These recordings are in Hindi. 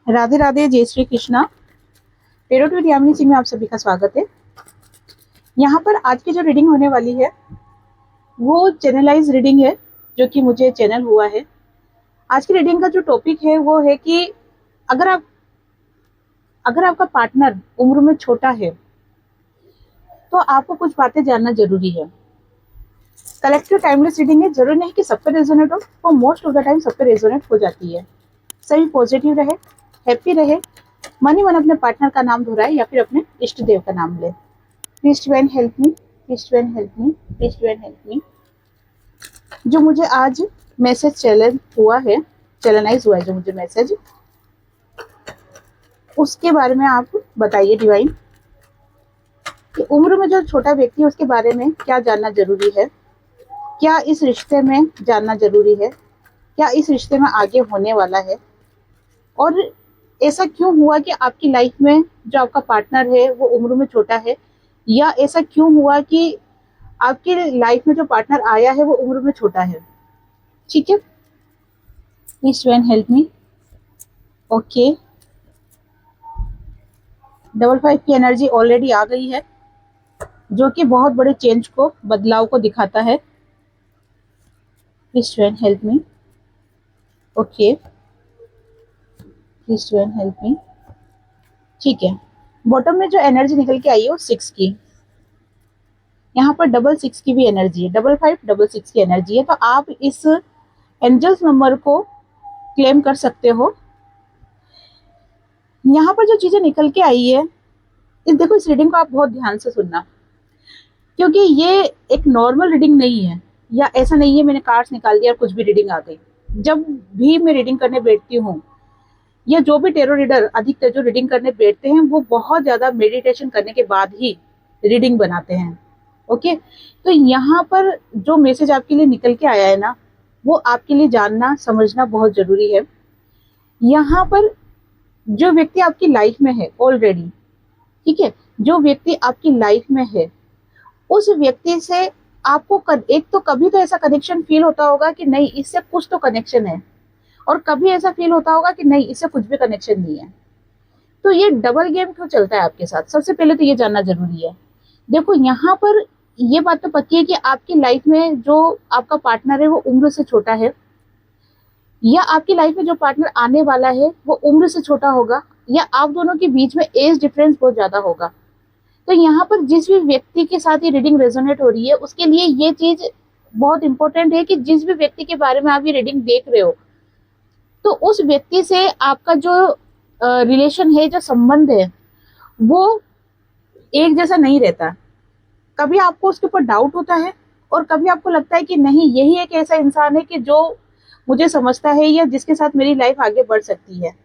राधे राधे, जय श्री कृष्णा। टेरोट विद यामिनी जी में आप सभी का स्वागत है। यहाँ पर आज की जो रीडिंग होने वाली है वो चैनलाइज रीडिंग है, जो कि मुझे चैनल हुआ है। आज की रीडिंग का जो टॉपिक है वो है कि अगर आपका पार्टनर उम्र में छोटा है तो आपको कुछ बातें जानना जरूरी है। कलेक्टिव टाइमलेस रीडिंग है, जरूरी नहीं कि सब पे रेजोनेट हो, वो मोस्ट ऑफ द टाइम सब पे रेजोनेट हो जाती है। सभी पॉजिटिव रहे, हैप्पी रहे, मन ही मन अपने पार्टनर का नाम दोहराए या फिर अपने इष्ट देव का नाम ले। Please divine help me, please divine help me, please divine help me. जो मुझे आज मैसेज चैनलाइज हुआ है जो मुझे मैसेज, उसके बारे में आप बताइए डिवाइन कि उम्र में जो छोटा व्यक्ति है उसके बारे में क्या जानना जरूरी है, क्या इस रिश्ते में जानना जरूरी है, क्या इस रिश्ते में आगे होने वाला है, और ऐसा क्यों हुआ कि आपकी लाइफ में जो आपका पार्टनर है वो उम्र में छोटा है, या ऐसा क्यों हुआ कि आपकी लाइफ में जो पार्टनर आया है वो उम्र में छोटा है। ठीक है, please divine help me. Okay, 55 की एनर्जी ऑलरेडी आ गई है, जो कि बहुत बड़े चेंज को, बदलाव को दिखाता है। Please divine help me. Okay, please divine help me. ठीक है, बॉटम में जो एनर्जी निकल के आई है वो 6 की, यहाँ पर 66 की भी एनर्जी है, 5566 की एनर्जी है। तो आप इस एंजल्स नंबर को क्लेम कर सकते हो। यहाँ पर जो चीजें निकल के आई है, देखो इस रीडिंग को आप बहुत ध्यान से सुनना, क्योंकि ये एक नॉर्मल रीडिंग नहीं है, या ऐसा नहीं है मैंने कार्ड्स निकाल दिया और कुछ भी रीडिंग आ गई। जब भी मैं रीडिंग करने बैठती हूँ, या जो भी टेरो रीडर अधिकतर जो रीडिंग करने बैठते हैं वो बहुत ज्यादा मेडिटेशन करने के बाद ही रीडिंग बनाते हैं। ओके, तो यहाँ पर जो मैसेज आपके लिए निकल के आया है ना, वो आपके लिए जानना समझना बहुत जरूरी है। यहाँ पर जो व्यक्ति आपकी लाइफ में है ऑलरेडी, ठीक है, जो व्यक्ति आपकी लाइफ में है उस व्यक्ति से आपको एक तो कभी तो ऐसा कनेक्शन फील होता होगा कि नहीं इससे कुछ तो कनेक्शन है, और कभी ऐसा फील होता होगा कि नहीं इससे कुछ भी कनेक्शन नहीं है। तो ये डबल गेम क्यों चलता है आपके साथ, सबसे पहले तो ये जानना जरूरी है। देखो यहाँ पर ये बात तो पक्की है कि आपकी लाइफ में जो आपका पार्टनर है वो उम्र से छोटा है, या आपकी लाइफ में जो पार्टनर आने वाला है वो उम्र से छोटा होगा, या आप दोनों के बीच में एज डिफरेंस बहुत ज्यादा होगा। तो यहाँ पर जिस भी व्यक्ति के साथ ये रीडिंग रेजोनेट हो रही है उसके लिए ये चीज बहुत इंपॉर्टेंट है कि जिस भी व्यक्ति के बारे में आप ये रीडिंग देख रहे हो, तो उस व्यक्ति से आपका जो रिलेशन है, जो संबंध है, वो एक जैसा नहीं रहता। कभी आपको उसके ऊपर डाउट होता है, और कभी आपको लगता है कि नहीं यही एक ऐसा इंसान है कि जो मुझे समझता है या जिसके साथ मेरी लाइफ आगे बढ़ सकती है।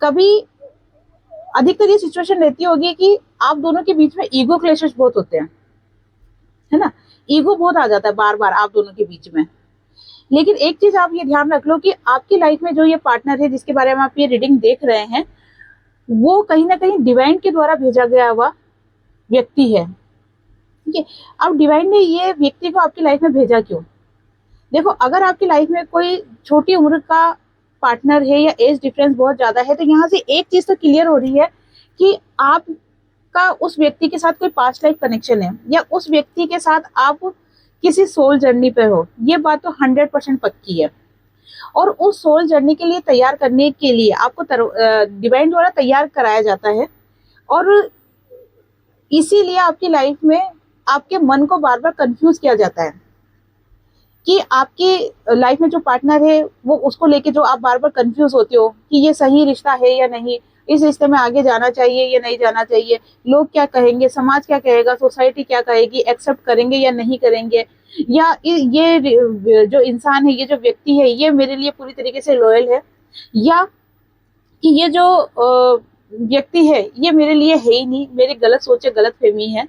कभी अधिकतर ये सिचुएशन रहती होगी कि आप दोनों के बीच में ईगो क्लैशेस बहुत होते हैं, है ना, ईगो बहुत आ जाता है बार बार आप दोनों के बीच में। लेकिन एक चीज आप ये ध्यान रख लो कि आपकी लाइफ में जो ये पार्टनर है जिसके बारे में आप ये रीडिंग देख रहे हैं, वो कहीं ना कहीं डिवाइन के द्वारा भेजा गया हुआ व्यक्ति है। ठीक है, अब डिवाइन ने ये व्यक्ति को आपकी लाइफ में भेजा क्यों? देखो, अगर आपकी लाइफ में कोई छोटी उम्र का पार्टनर है या एज डिफरेंस बहुत ज्यादा है, तो यहाँ से एक चीज तो क्लियर हो रही है कि आपका उस व्यक्ति के साथ कोई पास्ट लाइफ कनेक्शन है, या उस व्यक्ति के साथ आप किसी सोल जर्नी पे हो। ये बात तो 100% पक्की है। और उस सोल जर्नी के लिए तैयार करने के लिए आपको डिवाइन द्वारा तैयार कराया जाता है, और इसीलिए आपकी लाइफ में आपके मन को बार बार कंफ्यूज किया जाता है कि आपकी लाइफ में जो पार्टनर है वो उसको लेके जो आप बार बार कंफ्यूज होते हो कि ये सही रिश्ता है या नहीं, इस रिश्ते में आगे जाना चाहिए या नहीं जाना चाहिए, लोग क्या कहेंगे, समाज क्या कहेगा, सोसाइटी क्या कहेगी, एक्सेप्ट करेंगे या नहीं करेंगे, या ये जो इंसान है, ये जो व्यक्ति है, ये मेरे लिए पूरी तरीके से लॉयल है, या कि ये जो व्यक्ति है ये मेरे लिए है ही नहीं, मेरी गलत सोचे, गलत फहमी है।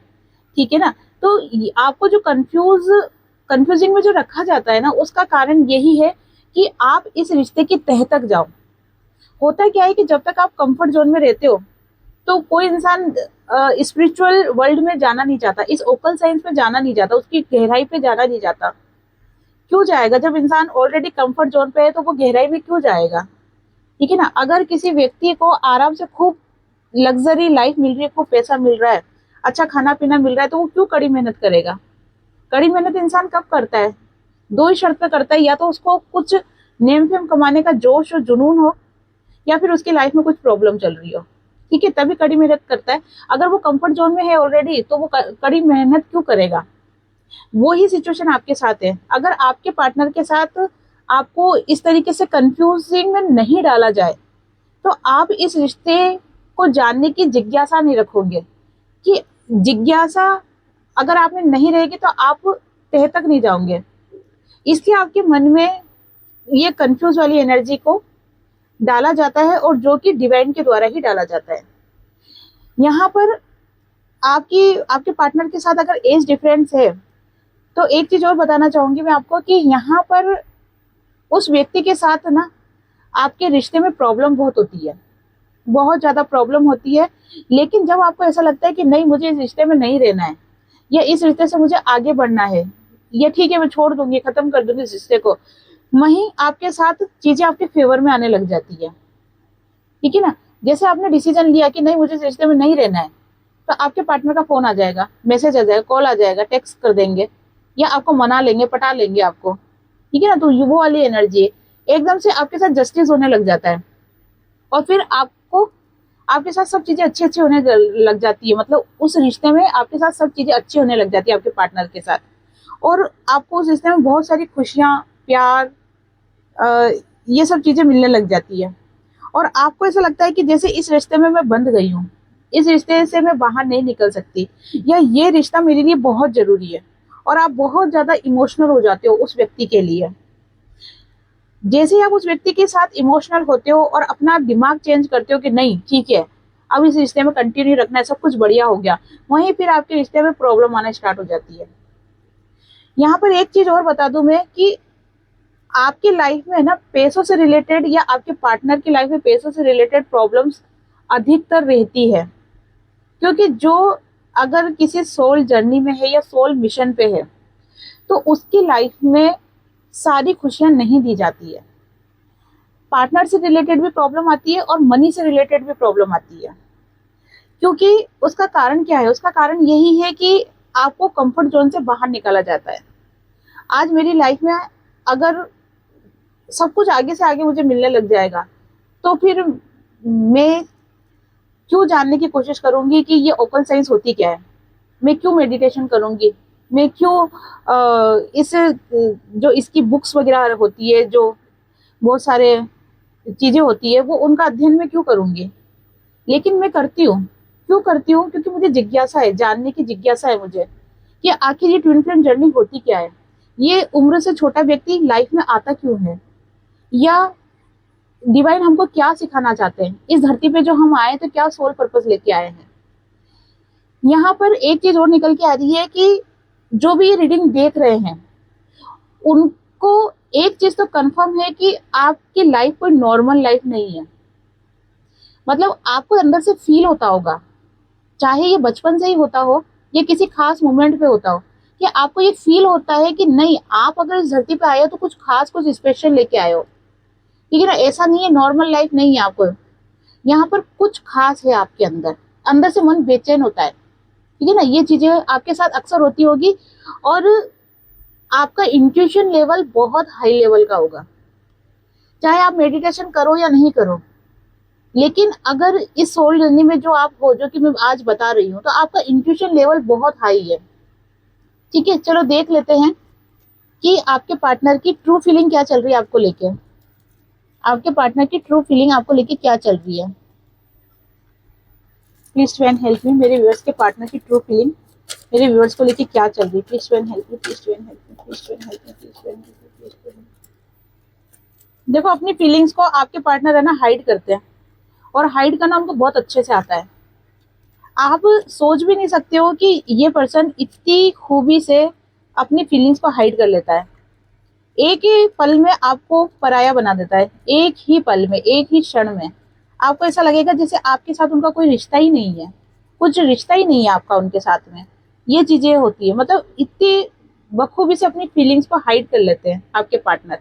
ठीक है ना, तो आपको जो कंफ्यूजिंग में जो रखा जाता है ना, उसका कारण यही है कि आप इस रिश्ते की तह तक जाओ। होता क्या है कि जब तक आप कंफर्ट जोन में रहते हो तो कोई इंसान स्पिरिचुअल वर्ल्ड में जाना नहीं चाहता, इस ओकल साइंस में जाना नहीं चाहता, उसकी गहराई पे जाना नहीं चाहता। क्यों जाएगा? जब इंसान ऑलरेडी कंफर्ट जोन पे है तो वो गहराई में क्यों जाएगा? ठीक है ना। अगर किसी व्यक्ति को आराम से खूब लग्जरी लाइफ मिल रही है, खूब पैसा मिल रहा है, अच्छा खाना पीना मिल रहा है, तो वो क्यों कड़ी मेहनत करेगा? कड़ी मेहनत इंसान कब करता है? दो ही शर्त पे करता है, या तो उसको कुछ नेम फेम कमाने का जोश और जुनून हो, या फिर उसकी लाइफ में कुछ प्रॉब्लम चल रही हो, ठीक है, तभी कड़ी मेहनत करता है। अगर वो कंफर्ट जोन में है ऑलरेडी, तो वो कड़ी मेहनत क्यों करेगा? वो ही सिचुएशन आपके साथ है। अगर आपके पार्टनर के साथ आपको इस तरीके से कंफ्यूजिंग में नहीं डाला जाए, तो आप इस रिश्ते को जानने की जिज्ञासा नहीं रखोगे। कि जिज्ञासा अगर आप में नहीं रहेगी, तो आप तह तक नहीं जाओगे। इसलिए आपके मन में ये कंफ्यूज वाली एनर्जी को डाला जाता है, और जो कि डिवाइन के द्वारा ही डाला जाता है। यहाँ पर आपके पार्टनर के साथ अगर एज डिफरेंस है, तो एक चीज और बताना चाहूंगी मैं आपको, कि यहाँ पर उस व्यक्ति के साथ ना आपके रिश्ते में प्रॉब्लम बहुत होती है, बहुत ज्यादा प्रॉब्लम होती है। लेकिन जब आपको ऐसा लगता है कि नहीं, मुझे इस रिश्ते में नहीं रहना है, या इस रिश्ते से मुझे आगे बढ़ना है, या ठीक है मैं छोड़ दूंगी, खत्म कर दूंगी इस रिश्ते को, वहीं आपके साथ चीजें आपके फेवर में आने लग जाती है। ठीक है ना। जैसे आपने डिसीजन लिया कि नहीं, मुझे इस रिश्ते में नहीं रहना है, तो आपके पार्टनर का फोन आ जाएगा, मैसेज आ जाएगा, कॉल आ जाएगा, टेक्स्ट कर देंगे, या आपको मना लेंगे, पटा लेंगे आपको। ठीक है ना। तो वो वाली एनर्जी एकदम से आपके साथ जस्टिस होने लग जाता है, और फिर आपको आपके साथ सब चीजें अच्छी अच्छी होने लग जाती है। मतलब उस रिश्ते में आपके साथ सब चीजें अच्छी होने लग जाती है आपके पार्टनर के साथ, और आपको उस रिश्ते में बहुत सारी खुशियां, प्यार, ये सब चीजें मिलने लग जाती है। और आपको ऐसा लगता है कि जैसे इस रिश्ते में मैं बंध गई हूँ, इस रिश्ते से मैं बाहर नहीं निकल सकती, या ये रिश्ता मेरे लिए बहुत जरूरी है, और आप बहुत ज्यादा इमोशनल हो जाते हो उस व्यक्ति के लिए। जैसे ही आप उस व्यक्ति के साथ इमोशनल होते हो और अपना दिमाग चेंज करते हो कि नहीं ठीक है, अब इस रिश्ते में कंटिन्यू रखना है, सब कुछ बढ़िया हो गया, वहीं फिर आपके रिश्ते में प्रॉब्लम आना स्टार्ट हो जाती है। यहाँ पर एक चीज और बता दूं मैं, कि आपकी लाइफ में ना पैसों से रिलेटेड, या आपके पार्टनर की लाइफ में पैसों से रिलेटेड प्रॉब्लम्स अधिकतर रहती है। क्योंकि जो अगर किसी सोल जर्नी में है या सोल मिशन पे है, तो उसकी लाइफ में सारी खुशियां नहीं दी जाती है। पार्टनर से रिलेटेड भी प्रॉब्लम आती है, और मनी से रिलेटेड भी प्रॉब्लम आती है। क्योंकि उसका कारण क्या है? उसका कारण यही है कि आपको कंफर्ट जोन से बाहर निकाला जाता है। आज मेरी लाइफ में अगर सब कुछ आगे से आगे मुझे मिलने लग जाएगा, तो फिर मैं क्यों जानने की कोशिश करूंगी कि ये ओपन साइंस होती क्या है, मैं क्यों मेडिटेशन करूंगी, मैं क्यों इस जो इसकी बुक्स वगैरह होती है, जो बहुत सारे चीजें होती है, वो उनका अध्ययन मैं क्यों करूंगी? लेकिन मैं करती हूँ। क्यों करती हूँ? क्योंकि मुझे जिज्ञासा है, जानने की जिज्ञासा है मुझे, कि आखिर ये ट्विन फ्लेम जर्नी होती क्या है, ये उम्र से छोटा व्यक्ति लाइफ में आता क्यों है, या डिवाइन हमको क्या सिखाना चाहते हैं, इस धरती पे जो हम आए तो क्या सोल पर्पस लेके आए हैं। यहाँ पर एक चीज और निकल के आ रही है, कि जो भी ये रीडिंग देख रहे हैं, उनको एक चीज तो कंफर्म है कि आपकी लाइफ कोई नॉर्मल लाइफ नहीं है। मतलब आपको अंदर से फील होता होगा, चाहे ये बचपन से ही होता हो या किसी खास मोमेंट पे होता हो, कि आपको ये फील होता है कि नहीं, आप अगर इस धरती पे आए हो तो कुछ खास, कुछ स्पेशल लेके आए हो। ठीक है ना। ऐसा नहीं है, नॉर्मल लाइफ नहीं है आपको, यहाँ पर कुछ खास है आपके अंदर। अंदर से मन बेचैन होता है। ठीक है ना। ये चीजें आपके साथ अक्सर होती होगी, और आपका इंट्यूशन लेवल बहुत हाई लेवल का होगा, चाहे आप मेडिटेशन करो या नहीं करो। लेकिन अगर इस सोल जर्नी में जो आप हो, जो कि मैं आज बता रही हूँ, तो आपका इंट्यूशन लेवल बहुत हाई है। ठीक है। चलो देख लेते हैं कि आपके पार्टनर की ट्रू फीलिंग क्या चल रही है आपको लेके। आपके पार्टनर की ट्रू फीलिंग आपको लेके क्या चल रही है? Please Twain help me. मेरे व्यूअर्स के पार्टनर की ट्रू फीलिंग मेरे व्यूअर्स को लेके क्या चल रही है? Please Twain help me, please Twain help me, please Twain help me, please Twain help me, please Twain. देखो, अपनी फीलिंग्स को आपके पार्टनर है ना हाइड करते हैं, और हाइड करना उनको बहुत अच्छे से आता है। आप सोच भी नहीं सकते हो कि ये पर्सन इतनी खूबी से अपनी फीलिंग्स को हाइड कर लेता है। एक ही पल में आपको पराया बना देता है, एक ही पल में, एक ही क्षण में। आपको ऐसा लगेगा जैसे आपके साथ उनका कोई रिश्ता ही नहीं है, कुछ रिश्ता ही नहीं है आपका उनके साथ में। ये चीजें होती है। मतलब इतनी बखूबी से अपनी फीलिंग्स को हाइड कर लेते हैं आपके पार्टनर।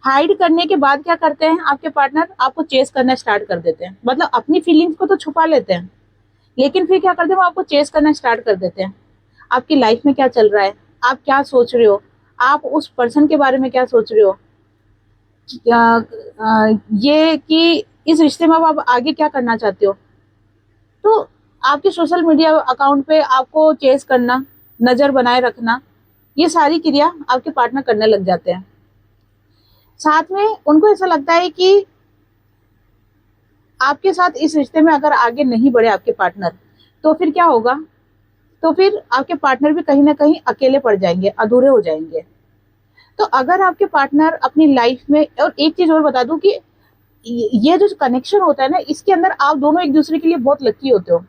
हाइड करने के बाद क्या करते हैं आपके पार्टनर, आपको चेस करना स्टार्ट कर देते हैं। मतलब अपनी फीलिंग्स को तो छुपा लेते हैं, लेकिन फिर क्या करते हैं, वो आपको चेस करना स्टार्ट कर देते हैं। आपकी लाइफ में क्या चल रहा है, आप क्या सोच रहे हो, आप उस पर्सन के बारे में क्या सोच रहे हो, ये कि इस रिश्ते में अब आप आगे क्या करना चाहते हो। तो आपके सोशल मीडिया अकाउंट पे आपको चेस करना, नजर बनाए रखना, ये सारी क्रिया आपके पार्टनर करने लग जाते हैं। साथ में उनको ऐसा लगता है कि आपके साथ इस रिश्ते में अगर आगे नहीं बढ़े आपके पार्टनर, तो फिर क्या होगा, तो फिर आपके पार्टनर भी कहीं ना कहीं अकेले पड़ जाएंगे, अधूरे हो जाएंगे। तो अगर आपके पार्टनर अपनी लाइफ में, और एक चीज और बता दूं कि ये जो कनेक्शन होता है ना, इसके अंदर आप दोनों एक दूसरे के लिए बहुत लकी होते हो।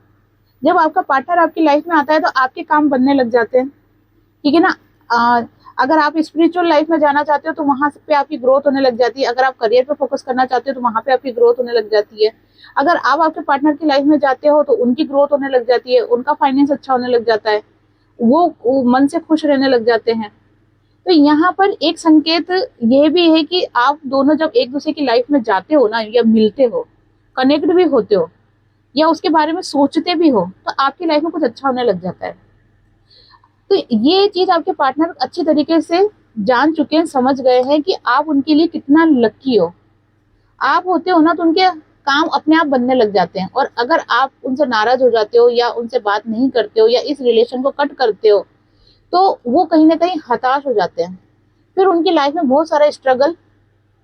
जब आपका पार्टनर आपकी लाइफ में आता है तो आपके काम बनने लग जाते हैं, ठीक है ना। आ, अगर आप स्पिरिचुअल लाइफ में जाना चाहते हो तो वहां पे आपकी ग्रोथ होने लग जाती है। अगर आप करियर पे फोकस करना चाहते हो तो वहां पे आपकी ग्रोथ होने लग जाती है। अगर आप आपके पार्टनर की लाइफ में जाते हो तो उनकी ग्रोथ होने लग जाती है, उनका फाइनेंस अच्छा होने लग जाता है, वो मन से खुश रहने लग जाते हैं। तो यहाँ पर एक संकेत यह भी है कि आप दोनों जब एक दूसरे की लाइफ में जाते हो ना, या मिलते हो, कनेक्ट भी होते हो, या उसके बारे में सोचते भी हो, तो आपकी लाइफ में कुछ अच्छा होने लग जाता है। तो ये चीज आपके पार्टनर अच्छी तरीके से जान चुके हैं, समझ गए हैं कि आप उनके लिए कितना लकी हो। आप होते हो ना तो उनके काम अपने आप बनने लग जाते हैं। और अगर आप उनसे नाराज हो जाते हो, या उनसे बात नहीं करते हो, या इस रिलेशन को कट करते हो, तो वो कहीं ना कहीं हताश हो जाते हैं। फिर उनकी लाइफ में बहुत सारा स्ट्रगल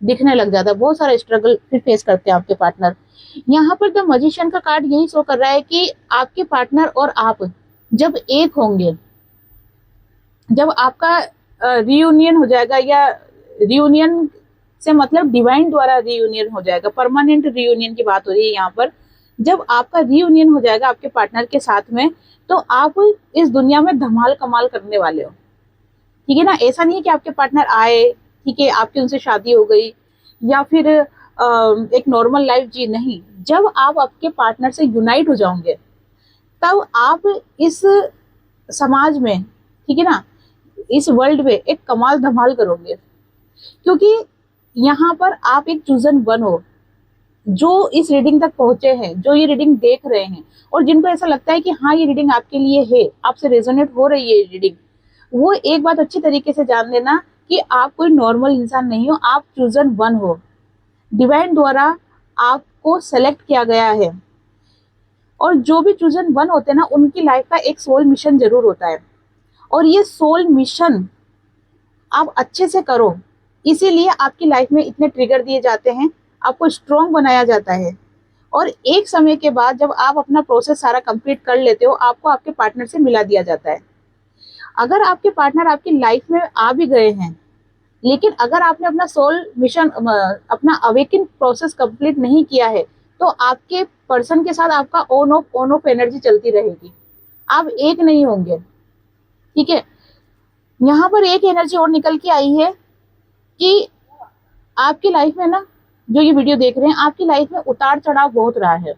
दिखने लग जाता है, बहुत सारा स्ट्रगल फिर फेस करते हैं आपके पार्टनर। यहाँ पर द मजिशियन का कार्ड यही शो कर रहा है कि आपके पार्टनर और आप जब एक होंगे, जब आपका रियूनियन हो जाएगा, या रियूनियन से मतलब डिवाइन द्वारा रियूनियन हो जाएगा, परमानेंट रियूनियन की बात हो रही है यहाँ पर। जब आपका रियूनियन हो जाएगा आपके पार्टनर के साथ में, तो आप इस दुनिया में धमाल कमाल करने वाले हो, ठीक है ना। ऐसा नहीं है कि आपके पार्टनर आए, ठीक है, आपकी उनसे शादी हो गई, या फिर एक नॉर्मल लाइफ जी, नहीं। जब आप आपके पार्टनर से यूनाइट हो जाओगे, तब आप इस समाज में, ठीक है ना, इस वर्ल्ड में एक कमाल धमाल करोगे। क्योंकि यहाँ पर आप एक चूजन वन हो, जो इस रीडिंग तक पहुंचे हैं, जो ये रीडिंग देख रहे हैं, और जिनको ऐसा लगता है कि हाँ ये रीडिंग आपके लिए है, आपसे रेजोनेट हो रही है ये रीडिंग, वो एक बात अच्छी तरीके से जान लेना कि आप कोई नॉर्मल इंसान नहीं हो, आप चूजन वन हो। डिवाइन द्वारा आपको सेलेक्ट किया गया है। और जो भी चूजन वन होते हैं ना, उनकी लाइफ का एक सोल मिशन जरूर होता है, और ये सोल मिशन आप अच्छे से करो। इसीलिए आपकी लाइफ में इतने ट्रिगर दिए जाते हैं, आपको स्ट्रॉन्ग बनाया जाता है। और एक समय के बाद जब आप अपना प्रोसेस सारा कंप्लीट कर लेते हो, आपको आपके पार्टनर से मिला दिया जाता है। अगर आपके पार्टनर आपकी लाइफ में आ भी गए हैं, लेकिन अगर आपने अपना सोल मिशन, अपना अवेकिन प्रोसेस कंप्लीट नहीं किया है, तो आपके पर्सन के साथ आपका ऑन ऑफ एनर्जी चलती रहेगी, आप एक नहीं होंगे, ठीक है। यहाँ पर एक एनर्जी और निकल के आई है कि आपकी लाइफ में ना, जो ये वीडियो देख रहे हैं, आपकी लाइफ में उतार चढ़ाव बहुत रहा है,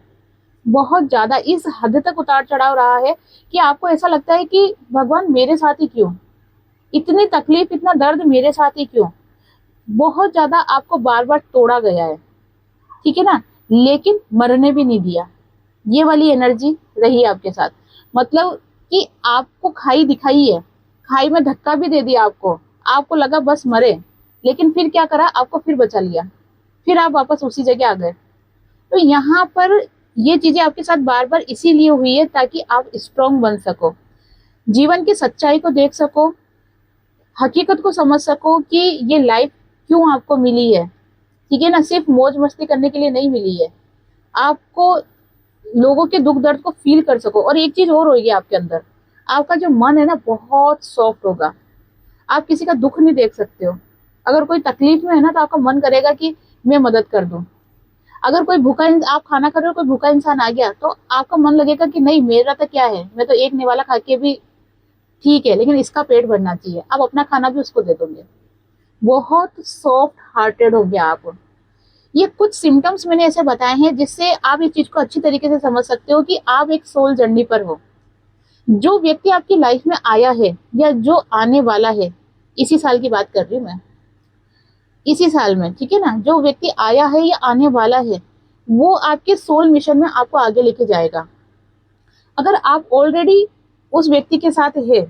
बहुत ज्यादा, इस हद तक उतार चढ़ाव रहा है कि आपको ऐसा लगता है कि भगवान मेरे साथ ही क्यों, इतनी तकलीफ, इतना दर्द मेरे साथ ही क्यों। बहुत ज्यादा आपको बार बार तोड़ा गया है, ठीक है ना, लेकिन मरने भी नहीं दिया। ये वाली एनर्जी रही है आपके साथ। मतलब कि आपको खाई दिखाई है, खाई में धक्का भी दे दिया आपको, आपको लगा बस मरे, लेकिन फिर क्या करा, आपको फिर बचा लिया, फिर आप वापस उसी जगह आ गए। तो यहाँ पर ये चीजें आपके साथ बार बार इसीलिए हुई है ताकि आप स्ट्रॉन्ग बन सको, जीवन की सच्चाई को देख सको, हकीकत को समझ सको कि ये लाइफ क्यों आपको मिली है, ठीक है ना। सिर्फ मौज मस्ती करने के लिए नहीं मिली है, आपको लोगों के दुख दर्द को फील कर सको। और एक चीज और होगी आपके अंदर, आपका जो मन है ना बहुत सॉफ्ट होगा, आप किसी का दुख नहीं देख सकते हो। अगर कोई तकलीफ में है ना, तो आपका मन करेगा कि मैं मदद कर दूं। अगर कोई भूखा, आप खाना खा रहे हो, कोई भूखा इंसान आ गया, तो आपका मन लगेगा कि नहीं मेरा तो क्या है, मैं तो एक निवाला खा के भी ठीक है, लेकिन इसका पेट भरना चाहिए, आप अपना खाना भी उसको दे दोगे। बहुत सॉफ्ट हार्टेड हो गया आप। ये कुछ सिम्टम्स मैंने ऐसे बताए हैं जिससे आप इस चीज को अच्छी तरीके से समझ सकते हो कि आप एक सोल जर्नी पर हो। जो व्यक्ति आपकी लाइफ में आया है, या जो आने वाला है, इसी साल की बात कर रही हूँ मैं, इसी साल में, ठीक है ना। जो व्यक्ति आया है या आने वाला है वो आपके सोल मिशन में आपको आगे लेके जाएगा। अगर आप ऑलरेडी उस व्यक्ति के साथ है,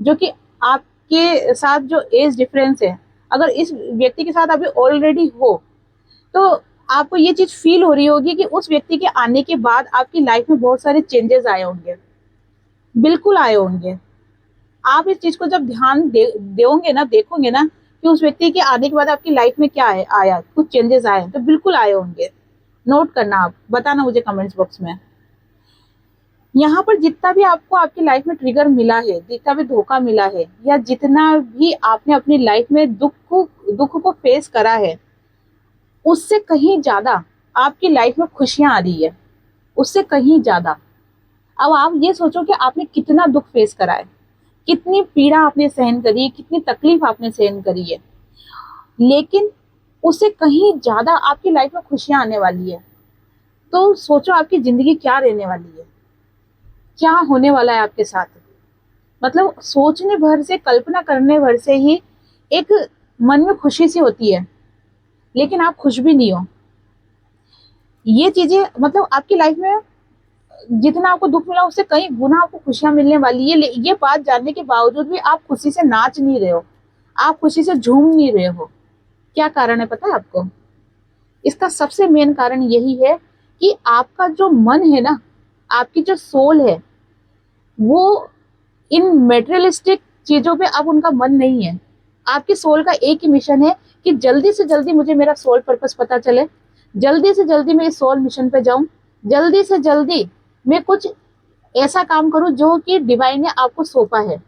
जो कि आपके साथ जो एज डिफरेंस है, अगर इस व्यक्ति के साथ अभी ऑलरेडी हो, तो आपको ये चीज फील हो रही होगी कि उस व्यक्ति के आने के बाद आपकी लाइफ में बहुत सारे चेंजेस आए होंगे, बिल्कुल आए होंगे। आप इस चीज को जब ध्यान दोगे ना, देखोगे ना कि उस व्यक्ति के आने के बाद आपकी लाइफ में क्या है, आया कुछ चेंजेस आए, तो बिल्कुल आए होंगे। नोट करना, आप बताना मुझे कमेंट्स बॉक्स में। यहाँ पर जितना भी आपको आपकी लाइफ में ट्रिगर मिला है, जितना भी धोखा मिला है, या जितना भी आपने अपनी लाइफ में दुख को फेस करा है, उससे कहीं ज्यादा आपकी लाइफ में खुशियां आ रही है, उससे कहीं ज्यादा। अब आप ये सोचो कि आपने कितना दुख फेस करा है, कितनी पीड़ा आपने सहन करी है, कितनी तकलीफ आपने सहन करी है, लेकिन उससे कहीं ज्यादा आपकी लाइफ में खुशियां आने वाली है। तो सोचो आपकी जिंदगी क्या रहने वाली है, क्या होने वाला है आपके साथ। मतलब सोचने भर से, कल्पना करने भर से ही एक मन में खुशी सी होती है, लेकिन आप खुश भी नहीं हो। ये चीजें मतलब आपकी लाइफ में जितना आपको दुख मिला उससे कई गुना आपको खुशियां मिलने वाली है। ये बात जानने के बावजूद भी आप खुशी से नाच नहीं रहे हो, आप खुशी से झूम नहीं रहे हो। क्या कारण है पता है आपको? इसका सबसे मेन कारण यही है कि आपका जो मन है ना, आपकी जो सोल है, वो इन मेटेरियलिस्टिक चीजों पे अब उनका मन नहीं है। आपके सोल का एक ही मिशन है कि जल्दी से जल्दी मुझे मेरा सोल पर्पस पता चले, जल्दी से जल्दी मैं इस सोल मिशन पे जाऊं, जल्दी से जल्दी मैं कुछ ऐसा काम करूं जो कि डिवाइन ने आपको सौंपा है।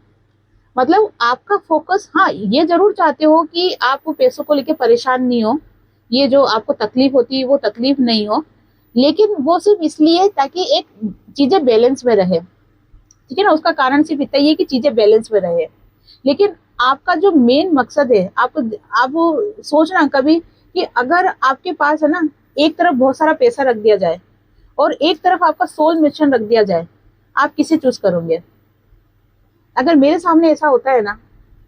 मतलब आपका फोकस, हाँ ये जरूर चाहते हो कि आप पैसों को लेकर परेशान नहीं हो, ये जो आपको तकलीफ होती है वो तकलीफ नहीं हो, लेकिन वो सिर्फ इसलिए ताकि एक चीजें बैलेंस में रहे, ठीक है ना। उसका कारण सिर्फ इतना ही है कि चीजें बैलेंस में रहे। लेकिन आपका जो मेन मकसद है, आप सोचना कभी कि अगर आपके पास है ना, एक तरफ बहुत सारा पैसा रख दिया जाए और एक तरफ आपका सोल मिशन रख दिया जाए, आप किसे चूज करोगे? अगर मेरे सामने ऐसा होता है ना,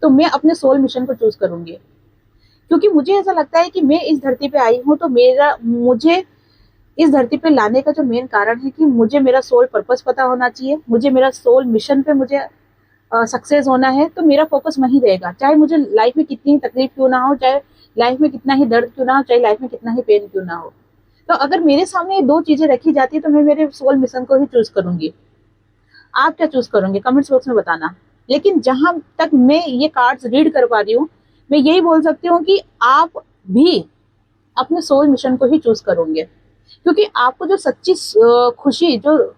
तो मैं अपने सोल मिशन को चूज करूंगी। क्योंकि मुझे ऐसा लगता है कि मैं इस धरती पे आई हूँ, तो मुझे इस धरती पे लाने का जो मेन कारण है कि मुझे मेरा सोल पर्पस पता होना चाहिए, मुझे मेरा सोल मिशन पे मुझे सक्सेस होना है। तो मेरा फोकस वहीं रहेगा, चाहे मुझे लाइफ में कितनी तकलीफ क्यों ना हो, चाहे लाइफ में कितना ही दर्द क्यों ना हो, चाहे लाइफ में कितना ही पेन क्यों ना हो। तो अगर मेरे सामने ये दो चीजें रखी जाती है तो मैं मेरे सोल मिशन को ही चूज करूंगी। आप क्या चूज करोगे कमेंट्स बॉक्स में बताना। लेकिन जहां तक मैं ये कार्ड्स रीड कर पा रही हूँ, मैं यही बोल सकती हूँ कि आप भी अपने सोल मिशन को ही चूज करोगे। क्योंकि आपको जो सच्ची खुशी, जो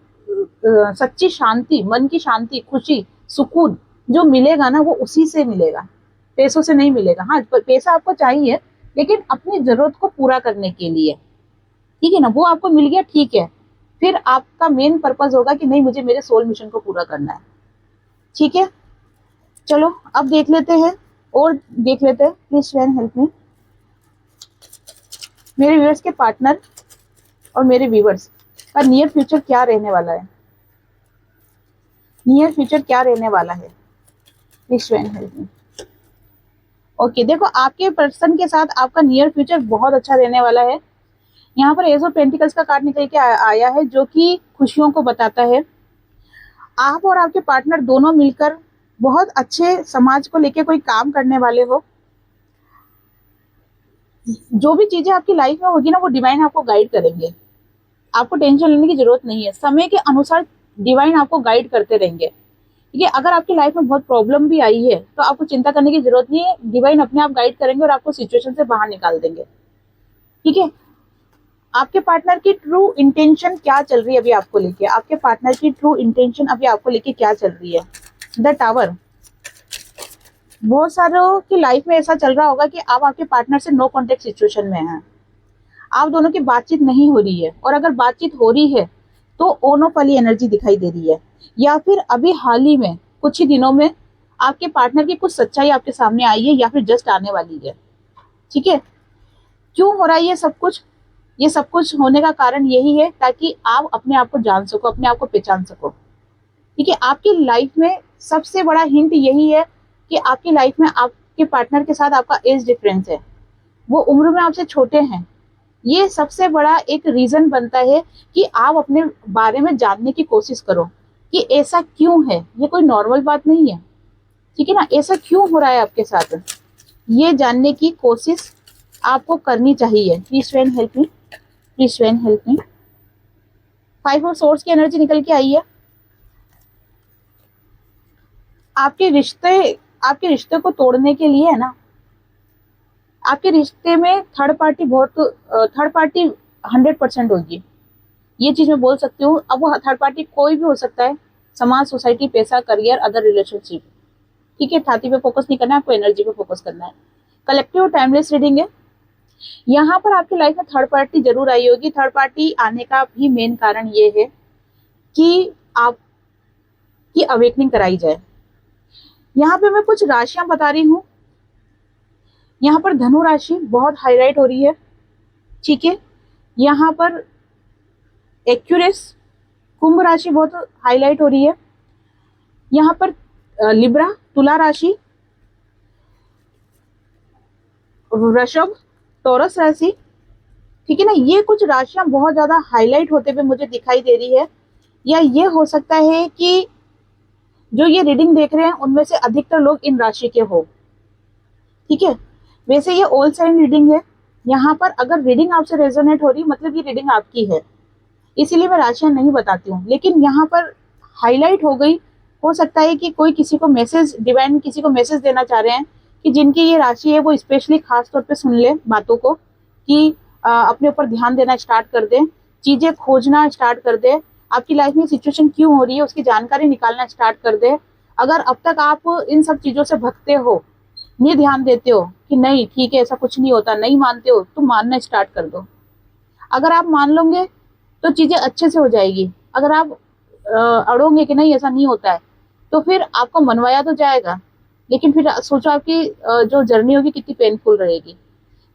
सच्ची शांति, मन की शांति, खुशी, सुकून जो मिलेगा ना, वो उसी से मिलेगा, पैसों से नहीं मिलेगा। हाँ पैसा आपको चाहिए, लेकिन अपनी जरूरत को पूरा करने के लिए, ठीक है ना। वो आपको मिल गया, ठीक है, फिर आपका मेन पर्पस होगा कि नहीं मुझे मेरे सोल मिशन को पूरा करना है, ठीक है। चलो अब देख लेते हैं, और देख लेते हैं। Please friend help me. मेरे व्यूअर्स के पार्टनर और मेरे व्यूअर्स का नियर फ्यूचर क्या रहने वाला है, नियर फ्यूचर क्या रहने वाला है, please friend help me. Okay, देखो आपके पर्सन के साथ आपका नियर फ्यूचर बहुत अच्छा रहने वाला है। यहाँ पर एज ऑफ पेंटिकल्स का कार्ड निकल के आया है, जो कि खुशियों को बताता है। आप और आपके पार्टनर दोनों मिलकर बहुत अच्छे समाज को लेके कोई काम करने वाले हो। जो भी चीजें आपकी लाइफ में होगी ना, वो डिवाइन आपको गाइड करेंगे। आपको टेंशन लेने की जरूरत नहीं है, समय के अनुसार डिवाइन आपको गाइड करते रहेंगे, ठीक है। अगर आपकी लाइफ में बहुत प्रॉब्लम भी आई है तो आपको चिंता करने की जरूरत नहीं है, डिवाइन अपने आप गाइड करेंगे और आपको सिचुएशन से बाहर निकाल देंगे, ठीक है। आपके पार्टनर की ट्रू इंटेंशन क्या चल रही है अभी आपको लेके, आपके पार्टनर की ट्रू इंटेंशन अभी आपको लेके क्या चल रही है? The tower. बहुत सारों की लाइफ में ऐसा चल रहा होगा कि आप आपके पार्टनर से नो कॉन्टेक्ट सिचुएशन में हैं, आप दोनों की बातचीत नहीं हो रही है, और अगर बातचीत हो रही है तो ऑन ऑफ वाली एनर्जी दिखाई दे रही है, या फिर अभी हाल ही में कुछ ही दिनों में आपके पार्टनर की कुछ सच्चाई आपके सामने आई है, या फिर जस्ट आने वाली है, ठीक है। क्यों हो रहा है ये सब कुछ? ये सब कुछ होने का कारण यही है ताकि आप अपने आप को जान सको, अपने आप को पहचान सको, ठीक है। आपकी लाइफ में सबसे बड़ा हिंट यही है कि आपकी लाइफ में आपके पार्टनर के साथ आपका एज डिफरेंस है। वो उम्र में आपसे छोटे हैं। ये सबसे बड़ा एक रीजन बनता है कि आप अपने बारे में जानने की कोशिश करो कि ऐसा क्यों है। ये कोई नॉर्मल बात नहीं है, ठीक है ना। ऐसा क्यों हो रहा है आपके साथ, ये जानने की कोशिश आपको करनी चाहिए। प्लीज स्वयं हेल्प मी, प्लीज स्वयं हेल्प मी। 5 ऑफ सोर्स की एनर्जी निकल के आई है। आपके रिश्ते को तोड़ने के लिए है ना, आपके रिश्ते में थर्ड पार्टी 100% होगी। ये चीज मैं बोल सकती हूँ। अब वो थर्ड पार्टी कोई भी हो सकता है, समाज, सोसाइटी, पैसा, करियर, अदर रिलेशनशिप, ठीक है। छाती पे फोकस नहीं करना है आपको, एनर्जी पे फोकस करना है। कलेक्टिव टाइमलेस रीडिंग है। यहाँ पर आपकी लाइफ में थर्ड पार्टी जरूर आई होगी। थर्ड पार्टी आने का भी मेन कारण ये है कि आपकी अवेकनिंग कराई जाए। यहाँ पे मैं कुछ राशियां बता रही हूँ। यहाँ पर धनु राशि बहुत हाईलाइट हो रही है, ठीक है। यहाँ पर एक्यूरेस कुंभ राशि बहुत हाईलाइट हो रही है। यहाँ पर लिब्रा तुला राशि, वृषभ टॉरस राशि, ठीक है ना। ये कुछ राशियां बहुत ज्यादा हाईलाइट होते हुए मुझे दिखाई दे रही है। या ये हो सकता है कि जो ये रीडिंग देख रहे हैं उनमें से अधिकतर लोग इन राशि के हो, ठीक है। वैसे ये ऑल साइन रीडिंग है। यहाँ पर अगर रीडिंग आपसे रेजोनेट हो रही मतलब ये रीडिंग आपकी है, इसीलिए मैं राशियां नहीं बताती हूँ। लेकिन यहाँ पर हाईलाइट हो गई। हो सकता है कि कोई किसी को मैसेज, डिवाइन किसी को मैसेज देना चाह रहे हैं कि जिनकी ये राशि है वो स्पेशली खास तौर पे सुन ले बातों को, कि अपने ऊपर ध्यान देना स्टार्ट कर दे, चीजें खोजना स्टार्ट कर दे, आपकी लाइफ में सिचुएशन क्यों हो रही है उसकी जानकारी निकालना स्टार्ट कर दे। अगर अब तक आप इन सब चीजों से भगते हो, नहीं ध्यान देते हो कि नहीं ठीक है ऐसा कुछ नहीं होता, नहीं मानते हो, तो मानना स्टार्ट कर दो। अगर आप मान लोगे तो चीजें अच्छे से हो जाएगी। अगर आप अड़ोगे कि नहीं ऐसा नहीं होता है, तो फिर आपको मनवाया तो जाएगा, लेकिन फिर सोचो आपकी जो जर्नी होगी कितनी पेनफुल रहेगी।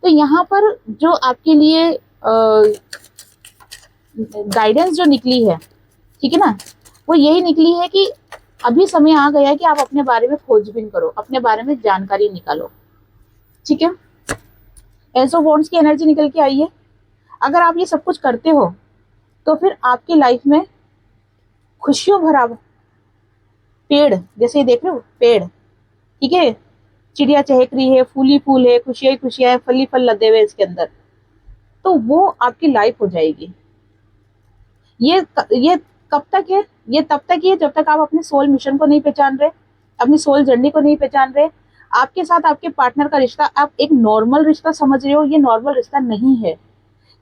तो यहाँ पर जो आपके लिए गाइडेंस जो निकली है, ठीक है ना, वो यही निकली है कि अभी समय आ गया है कि आप अपने बारे में खोजबीन करो, अपने बारे में जानकारी निकालो, ठीक है। एस ऑफ वॉन्ड्स की एनर्जी निकल के आई है। अगर आप ये सब कुछ करते हो तो फिर आपकी लाइफ में खुशियों भरा पेड़, जैसे ये देख रहे हो पेड़, ठीक है, चिड़िया चहक रही है, फूली फूल है, खुशियां खुशियां है, फली फल लदे हुए इसके अंदर, तो वो आपकी लाइफ हो जाएगी। ये कब तक है? ये तब तक ही है जब तक आप अपने सोल मिशन को नहीं पहचान रहे, अपनी सोल जर्नी को नहीं पहचान रहे। आपके साथ आपके पार्टनर का रिश्ता आप एक नॉर्मल रिश्ता समझ रहे हो, ये नॉर्मल रिश्ता नहीं है।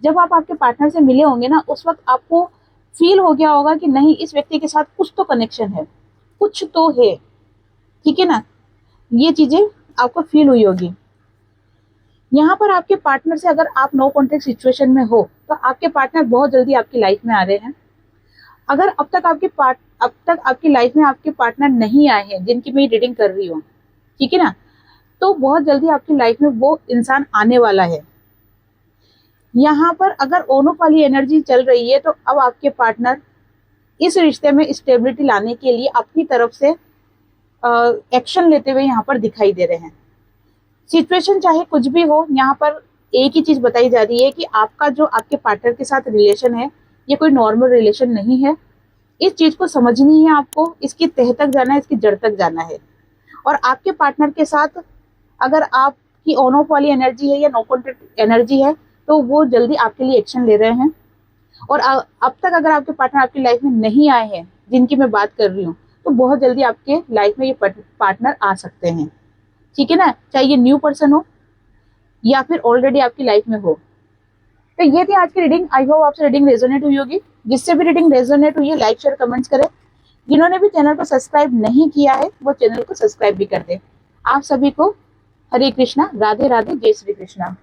जब आप आपके पार्टनर से मिले होंगे ना, उस वक्त आपको फील हो गया होगा कि नहीं इस व्यक्ति के साथ कुछ तो कनेक्शन है, कुछ तो है, ठीक है ना। ये चीजें आपको फील हुई होगी। यहाँ पर आपके पार्टनर से अगर आप नो कॉन्टेक्ट सिचुएशन में हो तो आपके पार्टनर बहुत जल्दी आपकी लाइफ में आ रहे हैं। अगर अब तक आपकी लाइफ में आपके पार्टनर नहीं आए हैं जिनकी मैं रीडिंग कर रही हूँ, ठीक है ना, तो बहुत जल्दी आपकी लाइफ में वो इंसान आने वाला है। यहाँ पर अगर ओनो वाली एनर्जी चल रही है तो अब आपके पार्टनर इस रिश्ते में स्टेबिलिटी लाने के लिए अपनी तरफ से एक्शन लेते हुए यहाँ पर दिखाई दे रहे हैं। सिचुएशन चाहे कुछ भी हो, यहाँ पर एक ही चीज बताई जा रही है कि आपका जो आपके पार्टनर के साथ रिलेशन है ये कोई नॉर्मल रिलेशन नहीं है। इस चीज को समझनी है आपको, इसकी तह तक जाना है, इसकी जड़ तक जाना है। और आपके पार्टनर के साथ अगर आपकी ऑन ऑफ वाली एनर्जी है या नो कॉन्टेक्ट एनर्जी है तो वो जल्दी आपके लिए एक्शन ले रहे हैं। और अब तक अगर आपके पार्टनर आपकी लाइफ में नहीं आए हैं जिनकी मैं बात कर रही हूँ, तो बहुत जल्दी आपके लाइफ में ये पार्टनर आ सकते हैं, ठीक है ना। चाहे ये न्यू पर्सन हो या फिर ऑलरेडी आपकी लाइफ में हो। तो ये थी आज की रीडिंग। आई होप आपसे रीडिंग रेजोनेट हुई होगी। जिससे भी रीडिंग रेजोनेट हुई है लाइक शेयर कमेंट्स करें। जिन्होंने भी चैनल को सब्सक्राइब नहीं किया है वो चैनल को सब्सक्राइब भी कर दे। आप सभी को हरे कृष्णा, राधे राधे, जय श्री कृष्णा।